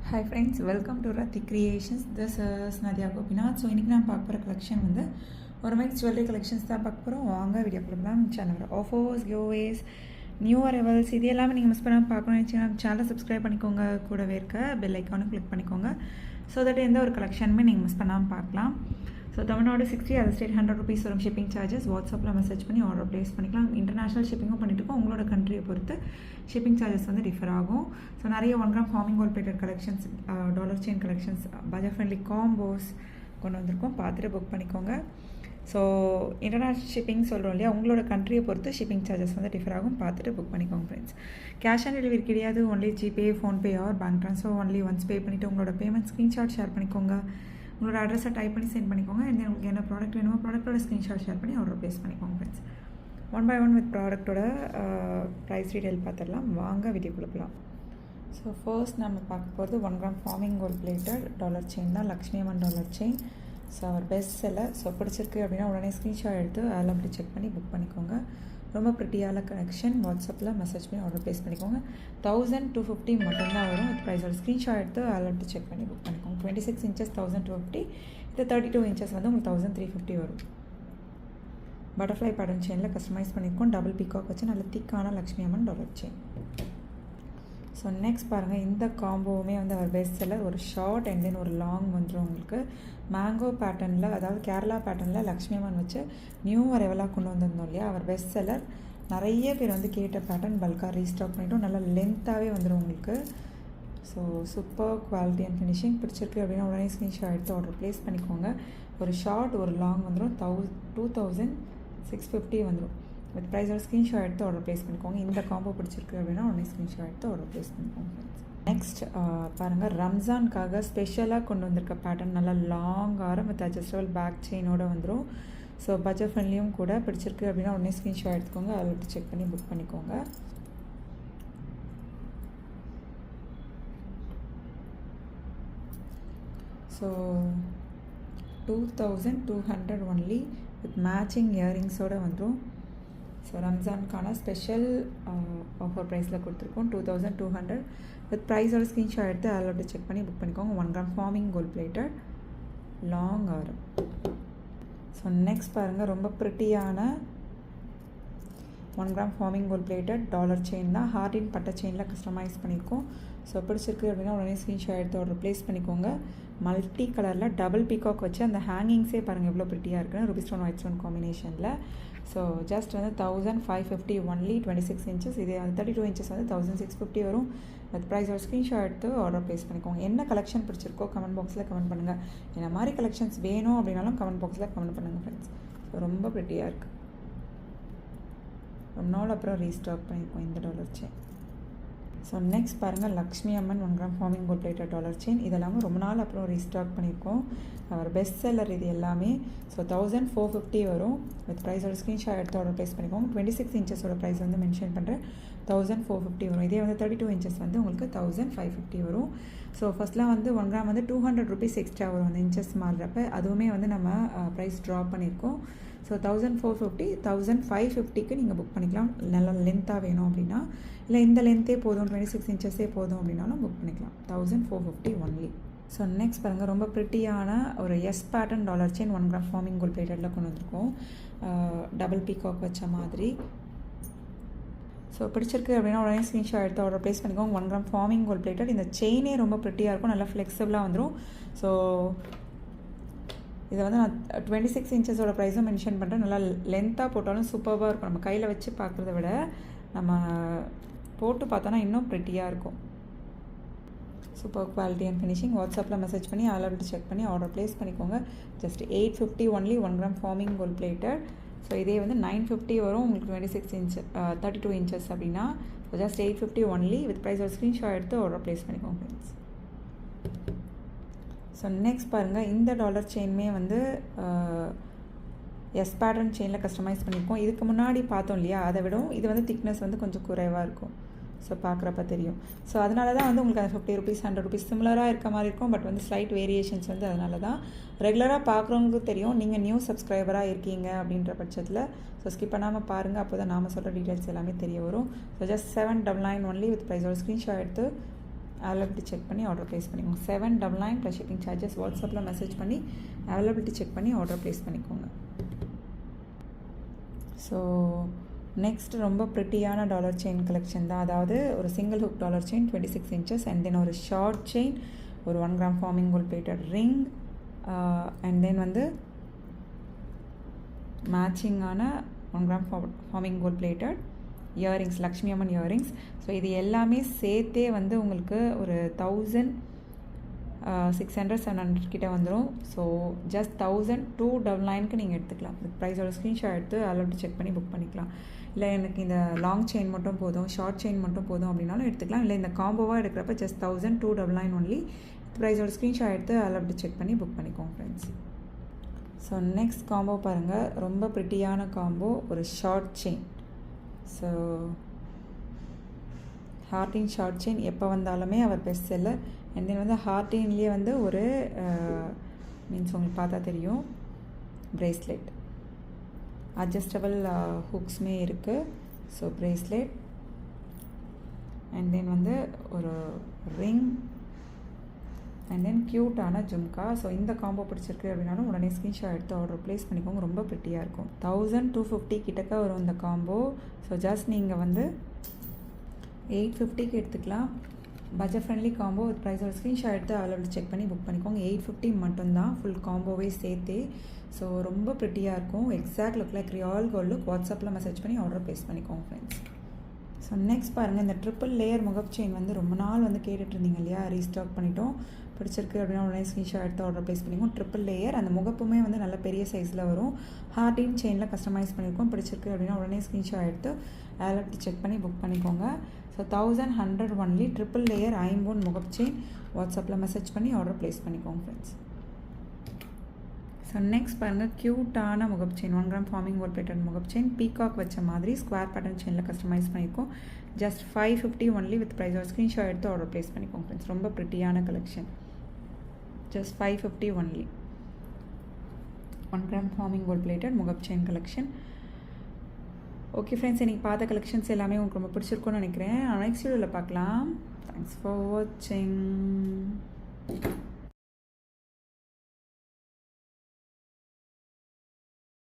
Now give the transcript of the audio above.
Hi friends, welcome to Rathi Creations. This is Nadia Gopinath. So இன்றைக்கி நான் பார்க்க போகிற கலெக்ஷன் வந்து ஒரு மிக்ஸ் ஜுவல்லரி கலெக்ஷன்ஸ் தான் பார்க்க போகிறோம். வாங்க வீடியோ கொடுக்கலாம். Channel offers, giveaways, new arrivals இது எல்லாமே நீங்கள் மிஸ் பண்ணாமல் பார்க்கணும்னு நினச்சிங்கன்னா சேனலை சப்ஸ்கிரைப் பண்ணிக்கோங்க. கூடவே இருக்க பெல் ஐக்கானும் கிளிக் பண்ணிக்கோங்க. ஸோ தட் எந்த ஒரு கலெக்ஷனுமே நீங்கள் மிஸ் பண்ணாமல் பார்க்கலாம். So Tamil Nadu 60, other state 100 rupees வரும் ஷிப்பிங் சார்ஜஸ். வாட்ஸ்அப்பில் மெசேஜ் பண்ணி ஆர்டர் ப்ளேஸ் பண்ணிக்கலாம். இன்டர்நேஷனல் ஷிப்பிங்கும் பண்ணிட்டு இருக்கோம். உங்களோட கண்ட்ரியை பொறுத்து ஷிப்பிங் சார்ஜஸ் வந்து டிஃபர் ஆகும். ஸோ நிறைய 1 gram forming gold plated collections, dollar chain collections, budget friendly combos கொண்டு வந்திருக்கோம். பார்த்துட்டு புக் பண்ணிக்கோங்க. ஸோ இன்டர்நேஷ்னல் ஷிப்பிங் சொல்கிறோம் இல்லையா, உங்களோட கண்ட்ரியை பொறுத்து ஷிப்பிங் சார்ஜஸ் வந்து டிஃபர் ஆகும். பார்த்துட்டு புக் பண்ணிக்கோங்க ஃப்ரெண்ட்ஸ். கேஷ் ஆன் டெலிவரி கிடையாது. Only GPay, PhonePe R bank transfer. Only once pay பண்ணிவிட்டு உங்களோட பேமெண்ட் ஸ்க்ரீன்ஷாட் ஷேர் பண்ணிக்கோங்க. உங்களோட அட்ரஸை டைப் பண்ணி சென்ட் பண்ணிக்கோங்க. அண்ட் உங்களுக்கு என்ன ப்ராடக்ட் வேணுமோ ப்ராடக்ட்டோட ஸ்க்ரீன்ஷாட் ஷேர் பண்ணி ஆர்டர் ப்ளேஸ் பண்ணிக்கோங்க ஃப்ரெண்ட்ஸ். 1 by 1 வித் ப்ராடக்ட்டோட ப்ரைஸ் டீடைல் பார்த்துடலாம். வாங்க வீடியோ கொடுக்கலாம். ஸோ ஃபர்ஸ்ட் நம்ம பார்க்க போகிறது 1 gram forming gold plated dollar chain தான். Lakshmi Amman dollar chain. So our best seller. So பிடிச்சிருக்கு அப்படின்னா உடனே ஸ்க்ரீன்ஷாட் எடுத்து அதில் அப்படி செக் பண்ணி புக் பண்ணிக்கோங்க. ரொம்ப ப்ரிட்டியான கலெக்ஷன். வாட்ஸ்அப்பில் மெசேஜ் பண்ணி ஆர்டர் ப்ளேஸ் பண்ணிக்கோங்க. 1250 மட்டும்தான் வரும். வித் ப்ரைஸோட ஸ்க்ரீன்ஷாட் எடுத்து அதில் அப்படி செக் பண்ணி புக் பண்ணிக்கோங்க. 26 inches 1250. இது 32 inches வந்து உங்களுக்கு 1350 வரும். பட்டர்ஃப்ளை பேட்டர்ன் செயினில் கஸ்டமைஸ் பண்ணியிருக்கோம். டபுள் பீகாக் வச்சு நல்ல திக்கான Lakshmi Amman dollar chain. So next பாருங்கள், இந்த காம்போவுமே வந்து அவர் பெஸ்ட் செல்லர். ஒரு ஷார்ட் அண்ட் தென் ஒரு லாங் வந்துடும் உங்களுக்கு. மேங்கோ பேட்டர்னில், அதாவது கேரளா பேட்டர்னில் லக்ஷ்மி அம்மன் வச்சு நியூ அரைவலாக கொண்டு வந்திருந்தோம் இல்லையா, அவர் பெஸ்ட் செல்லர். நிறைய பேர் வந்து கேட்ட பேட்டர்ன் பல்காக ரீஸ்டாக் பண்ணிட்டோம். நல்லா லென்த்தாகவே வந்துடும் உங்களுக்கு. So super quality and finishing. பிடிச்சிருக்கு அப்படின்னா உடனே ஸ்க்ரீன்ஷாட் எடுத்து ஆர்டர் ப்ளேஸ் பண்ணிக்கோங்க. ஒரு ஷார்ட் ஒரு லாங் வந்துடும். 2650 வந்துடும். வித் ப்ரைஸோட ஸ்க்ரீன்ஷாட் எடுத்து ஆர்டர் ப்ளேஸ் பண்ணிக்கோங்க. இந்த காம்போ பிடிச்சிருக்கு அப்படின்னா உடனே ஸ்க்ரீன்ஷாட் எடுத்து ஆர்டர் ப்ளேஸ் பண்ணிக்கோங்க ஃப்ரெண்ட்ஸ். நெக்ஸ்ட் பாருங்கள், ரம்ஜானுக்காக ஸ்பெஷலாக கொண்டு வந்திருக்க பேட்டர்ன். நல்லா லாங் ஆரம் வித் அட்ஜஸ்டபிள் பேக் செயினோடு வந்துடும். ஸோ பட்ஜெட் ஃப்ரெண்ட்லியும் கூட. பிடிச்சிருக்கு அப்படின்னா உடனே ஸ்க்ரீன்ஷாட் எடுத்துக்கோங்க. அதை விட்டு செக் பண்ணி புக் பண்ணிக்கோங்க. ஸோ 2200 ஒன்லி வித் மேட்சிங் இயரிங்ஸோடு வந்துடும். ஸோ ரம்ஜானுக்கான ஸ்பெஷல் ஆஃபர் ப்ரைஸில் கொடுத்துருக்கோம். 2200 வித் ப்ரைஸோட ஸ்க்ரீன்ஷாட் எடுத்து அதில் செக் பண்ணி புக் பண்ணிக்கோங்க. 1 gram forming gold plated long ஆரம். ஸோ நெக்ஸ்ட் பாருங்கள், ரொம்ப ப்ரிட்டியான 1 gram forming gold plated dollar chain தான். ஹார்டின் பட்டை செயினில் கஸ்டமைஸ் பண்ணியிருக்கோம். ஸோ பிடிச்சிருக்கு அப்படின்னா உடனே ஸ்க்ரீன்ஷாட் எடுத்து ஆர்டர் ப்ளேஸ் பண்ணிக்கோங்க. மல்டி கலரில் டபுள் பீகாக் வச்சு அந்த ஹேங்கிங்ஸே பாருங்கள் எவ்வளோ ப்ரிட்டியாக இருக்குன்னு. ரூபி ஸ்டோன் ஒயிட் ஸ்டோன் காம்பினேஷனில். ஸோ ஜஸ்ட் வந்து 1550 ஒன்லி. 26 inches. இதே வந்து 32 inches வந்து 1650 வரும். வித் ப்ரைஸோட ஸ்க்ரீன்ஷாட் எடுத்து ஆர்டர் ப்ளேஸ் பண்ணிக்கோங்க. என்ன கலெக்ஷன் பிடிச்சிருக்கோ கமெண்ட் பாக்ஸில் கமெண்ட் பண்ணுங்கள். என்ன மாதிரி கலெக்ஷன்ஸ் வேணும் அப்படின்னாலும் கமெண்ட் பாக்ஸில் கமெண்ட் பண்ணுங்கள் ஃப்ரெண்ட்ஸ். ஸோ ரொம்ப ப்ரிட்டியாக இருக்குது. ரொம்ப நாள் அப்புறம் ரீஸ்டாக் பண்ணியிருக்கோம் இந்த டாலர் செயின். ஸோ நெக்ஸ்ட் பாருங்கள், Lakshmi Amman 1 gram forming gold plated dollar chain. இதெல்லாமே ரொம்ப நாள் அப்புறம் ரீஸ்டாக் பண்ணியிருக்கோம். அவர் பெஸ்ட் செல்லர் இது எல்லாமே. ஸோ 1450 வரும். வித் ப்ரைஸோட ஸ்க்ரீன்ஷாட் எடுத்து ஆர்டர் ப்ளேஸ் பண்ணிக்கோங்க. 26 inchஸோட ப்ரைஸ் வந்து மென்ஷன் பண்ணுறேன். 1450 வரும். இதே வந்து 32 inches வந்து உங்களுக்கு 1550 வரும். ஸோ ஃபஸ்ட்லாம் வந்து 1 gram வந்து 200 rupees எக்ஸ்ட்ரா வரும் அந்த இன்ச்சஸ் மாறுறப்ப. அதுவுமே வந்து நம்ம ப்ரைஸ் ட்ராப் பண்ணியிருக்கோம். ஸோ 1450, 1550க்கு நீங்கள் புக் பண்ணிக்கலாம். நல்லா லென்த்தாக வேணும் அப்படின்னா, இல்லை இந்த லென்த்தே போதும் 26 inchஸே போதும் அப்படின்னாலும் புக் பண்ணிக்கலாம். 1450 ஒன்லி. ஸோ நெக்ஸ்ட் பாருங்கள், ரொம்ப ப்ரிட்டியான ஒரு S pattern dollar chain 1 gram forming gold பிளேட்டடில் கொண்டு வந்திருக்கோம். டபுள் பீகாக் வச்ச மாதிரி. ஸோ பிடிச்சிருக்கு அப்படின்னா உடனே ஸ்க்ரீன்ஷாட் எடுத்து ஆர்டர் ப்ளேஸ் பண்ணிக்கோங்க. 1 gram ஃபார்மிங் கோல்ட் பிளேட்டட். இந்த செயினே ரொம்ப ப்ரிட்டியாக இருக்கும். நல்லா ஃப்ளெக்சிபிளாக வந்துடும். ஸோ இதை வந்து நான் 26 inchஸோட ப்ரைஸும் மென்ஷன் பண்ணுறேன். நல்லா லென்த்தாக போட்டாலும் சூப்பராக இருக்கும். நம்ம கையில் வச்சு பார்க்குறத விட நம்ம போட்டு பார்த்தோன்னா இன்னும் ப்ரிட்டியாக இருக்கும். Super quality and finishing. வாட்ஸ்அப்பில் மெசேஜ் பண்ணி அதில் செக் பண்ணி ஆர்டர் ப்ளேஸ் பண்ணிக்கோங்க. Just 850 only 1 gram forming gold plated. So இதே வந்து 950 வரும் உங்களுக்கு 26 inch 32 inches அப்படின்னா. So just 850 only. வித் ப்ரைஸோட ஸ்க்ரீன்ஷாட் எடுத்து ஆர்டர் ப்ளேஸ் பண்ணிக்கோங்க ஃப்ரெண்ட்ஸ். ஸோ நெக்ஸ்ட் பாருங்கள், இந்த டாலர் செயினுமே வந்து எஸ் பேட்டர்ன் செயினில் கஸ்டமைஸ் பண்ணியிருக்கோம். இதுக்கு முன்னாடி பார்த்தோம் இல்லையா, அதை விடவும் இது வந்து திக்னஸ் வந்து கொஞ்சம் குறைவாக இருக்கும். ஸோ பார்க்குறப்ப தெரியும். ஸோ அதனால தான் வந்து உங்களுக்கு அந்த 50 rupees 100 rupees சிமிலராக இருக்க மாதிரி இருக்கும். பட் வந்து ஸ்லைட் வேரியேஷன்ஸ் வந்து அதனால தான். ரெகுலராக பார்க்குறவங்களுக்கு தெரியும். நீங்கள் நியூ சப்ஸ்கிரைபராக இருக்கீங்க அப்படின்ற பட்சத்தில் ஸோ ஸ்கிப் பண்ணாமல் பாருங்கள். அப்போ தான் நாம் சொல்கிற டீட்டெயில்ஸ் எல்லாமே தெரிய வரும். So just 799 only. வித் ப்ரைஸோட ஸ்க்ரீன்ஷாட் எடுத்து அவைலபிலிட்டி செக் பண்ணி ஆர்டர் ப்ளேஸ் பண்ணிக்கோங்க. 799 ப்ளஸ் ஷிப்பிங் சார்ஜஸ். வாட்ஸ்அப்பில் மெசேஜ் பண்ணி அவைலபிலிட்டி செக் பண்ணி ஆர்டர் ப்ளேஸ் பண்ணிக்கோங்க. ஸோ நெக்ஸ்ட் ரொம்ப ப்ரிட்டியான டாலர் செயின் கலெக்ஷன் தான். அதாவது ஒரு single hook dollar chain 26 inches and then ஒரு ஷார்ட் செயின், ஒரு 1 gram forming gold plated ring, and then வந்து மேட்சிங்கான 1 gram forming gold plated earrings, Lakshmi அம்மன் இயரிங்ஸ். ஸோ இது எல்லாமே சேர்த்தே வந்து உங்களுக்கு ஒரு 1600-700 கிட்ட வந்துடும். ஸோ ஜஸ்ட் 1299க்கு நீங்கள் எடுத்துக்கலாம். இந்த ப்ரைஸோட ஸ்க்ரீன்ஷாட் எடுத்து அவைலபிலிட்டி செக் பண்ணி புக் பண்ணிக்கலாம். இல்லை எனக்கு இந்த லாங் செயின் மட்டும் போதும், ஷார்ட் செயின் மட்டும் போதும் அப்படின்னாலும் எடுத்துக்கலாம். இல்லை இந்த காம்போவாக எடுக்கிறப்ப ஜஸ்ட் 1299 ஒன்லி. ப்ரைஸோட ஸ்க்ரீன்ஷாட் எடுத்து அவைலபிலிட்டி செக் பண்ணி புக் பண்ணிக்கோங்க ஃப்ரெண்ட்ஸ். ஸோ நெக்ஸ்ட் காம்போ பாருங்கள், ரொம்ப ப்ரிட்டியான காம்போ, ஒரு short chain. So heart short chain எப்போ வந்தாலுமே அவர் பெஸ்ட் செல்லர். அண்ட் தென் வந்து ஹார்டின்லேயே வந்து ஒரு மீன்ஸ் உங்களுக்கு பார்த்தா தெரியும் ப்ரேஸ்லெட், அட்ஜஸ்டபிள் ஹுக்ஸுமே இருக்குது. ஸோ ப்ரேஸ்லெட் அண்ட் தென் வந்து ஒரு ரிங் அண்ட் தென் க்யூட்டான ஜும்கா. ஸோ இந்த காம்போ பிடிச்சிருக்கு அப்படின்னாலும் உடனே ஸ்க்ரீன்ஷாட் எடுத்து ஆர்டர் ப்ளேஸ் பண்ணிக்கோங்க. ரொம்ப ப்ரிட்டியாக இருக்கும். 1250 கிட்டக்க வரும் இந்த காம்போ. ஸோ ஜஸ்ட் நீங்கள் வந்து 850க்கு எடுத்துக்கலாம். Budget friendly combo. வித் ப்ரைஸோட ஸ்க்ரீன்ஷாட் எடுத்து அவைலபிள் செக் பண்ணி புக் பண்ணிக்கோங்க. 850 மட்டும்தான் ஃபுல் காம்போவே சேர்த்தே. ஸோ ரொம்ப ப்ரிட்டியாக இருக்கும். Exact look like real gold look. வாட்ஸ்அப்பில் மெசேஜ் பண்ணி ஆர்டர் ப்ளேஸ் பண்ணிக்கோங்க ஃப்ரெண்ட்ஸ். ஸோ நெக்ஸ்ட் பாருங்கள், இந்த ட்ரிபிள் லேயர் முகப் செயின் வந்து ரொம்ப நாள் வந்து கேட்டுட்ருந்தீங்க இல்லையா, ரீஸ்டாக் பண்ணிட்டோம். பிடிச்சிருக்கு அப்படின்னா உடனே ஸ்க்ரீன்ஷாட் எடுத்து ஆர்டர் ப்ளேஸ் பண்ணிக்கோங்க. ட்ரிபிள் லேயர், அந்த முகப்புமே வந்து நல்ல பெரிய சைஸில் வரும். ஹார்டின் செயினில் கஸ்டமைஸ் பண்ணியிருக்கோம். பிடிச்சிருக்கு அப்படின்னா உடனே ஸ்க்ரீன்ஷாட் எடுத்து அவைலபிலிட்டி செக் பண்ணி புக் பண்ணிக்கோங்க. ஸோ 1100 ஒன்லி ட்ரிபிள் லேயர் ஐம்போன் முகப் செயின். வாட்ஸ்அப்பில் மெசேஜ் பண்ணி ஆர்டர் ப்ளேஸ் பண்ணிக்கோங்க ஃப்ரெண்ட்ஸ். ஸோ நெக்ஸ்ட் பாருங்கள், க்யூட்டான முகப் chain, 1 gram forming gold plated முகப் செயின். பீகாக் வச்ச மாதிரி ஸ்கொயர் பேட்டர்ன் செயினில் கஸ்டமைஸ் பண்ணியிருக்கோம். Just 550 only. வித் ப்ரைஸோட ஸ்க்ரீன்ஷாட் எடுத்து ஆர்டர் ப்ளேஸ் பண்ணிக்கோங்க ஃப்ரெண்ட்ஸ். ரொம்ப ப்ரிட்டியான collection. Just 550 only. 1 gram forming gold plated முகப் செயின் கலெக்ஷன். ஓகே ஃப்ரெண்ட்ஸ், இன்றைக்கி பார்த்த கலெக்ஷன்ஸ் எல்லாமே உங்களுக்கு ரொம்ப பிடிச்சிருக்கும்னு நினைக்கிறேன். நெக்ஸ்ட் வீடியோவில் பார்க்கலாம். தேங்க்ஸ் ஃபார் வாட்சிங்.